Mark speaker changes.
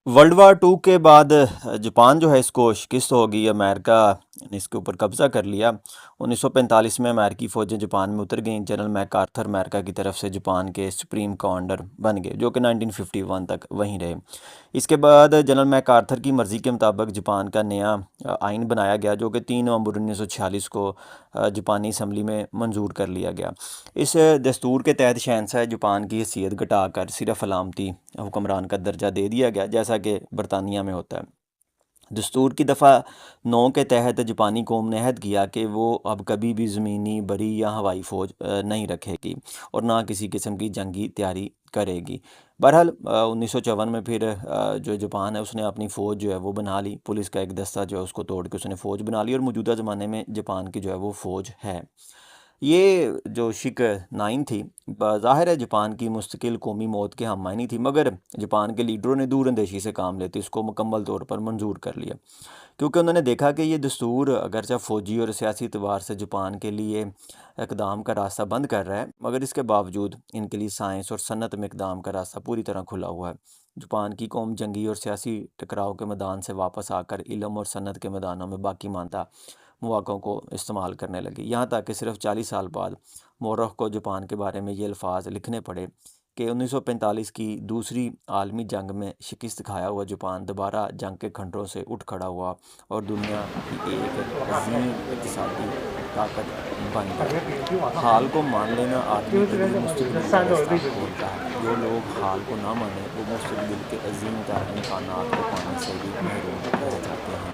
Speaker 1: World war to के बाद Japan जो है इसको शिकस्त होगी। अमेरिका ने इसके ऊपर कब्ज़ा कर लिया। 1945 में अमेरिकी फ़ौजें जापान में उतर गईं। जनरल मैकआर्थर अमेरिका की तरफ से जापान के सुप्रीम कमांडर बन गए, जो कि 1951 तक वहीं रहे। इसके बाद जनरल मैकआर्थर की मर्ज़ी के मुताबिक जापान का नया आइन बनाया गया, जो कि 3 नवंबर 1946 को जापानी असम्बली में मंजूर कर लिया गया। इस दस्तूर के तहत शहंशाह जापान की हैसियत घटाकर सिर्फ अलामती हुक्मरान का दर्जा दे दिया गया, जैसा कि बरतानिया में होता है। दस्तूर की दफ़ा 9 के तहत जापानी कौम ने अहद किया कि वो अब कभी भी ज़मीनी, बरी या हवाई फ़ौज नहीं रखेगी और ना किसी किस्म की जंगी तैयारी करेगी। बहरहाल 1954 में फिर जो जापान है उसने अपनी फ़ौज जो है वो बना ली। पुलिस का एक दस्ता जो है उसको तोड़ के उसने फ़ौज बना ली और मौजूदा ज़माने में जापान की जो है वो फ़ौज है। ये जो शिक नाइन थी, ज़ाहिर है जापान की मुस्तकिल कौमी मौत के हममायनी थी, मगर जापान के लीडरों ने दूरअंदेशी से काम लेते इसको मुकम्मल तौर पर मंजूर कर लिया, क्योंकि उन्होंने देखा कि ये दस्तूर अगरचे फ़ौजी और सियासी एतबार से जापान के लिए इक़दाम का रास्ता बंद कर रहा है, मगर इसके बावजूद इनके लिए साइंस और सन्नत में इक़दाम का रास्ता पूरी तरह खुला हुआ है। जापान की कौम जंगी और सियासी टकराव के मैदान से वापस आकर इल्म और सन्नत के मैदानों में बाकी मानता मौक़ों को इस्तेमाल करने लगी। यहाँ तक कि सिर्फ 40 साल बाद मौर्रख को जापान के बारे में ये अल्फाज लिखने पड़े कि 1945 की दूसरी आलमी जंग में शिकस्त खाया हुआ जापान दोबारा जंग के खंडरों से उठ खड़ा हुआ और दुनिया की एक अजीम इक़्तिसादी ताकत बन गया। हाल को मान लेना आदमी के लिए मुस्तकबिल का रास्ता खोलता है। जो लोग हाल को ना माने वो मुस्तकबिल के अजीम तर इम्कानात को पाने से भी महरूम रह जाते हैं।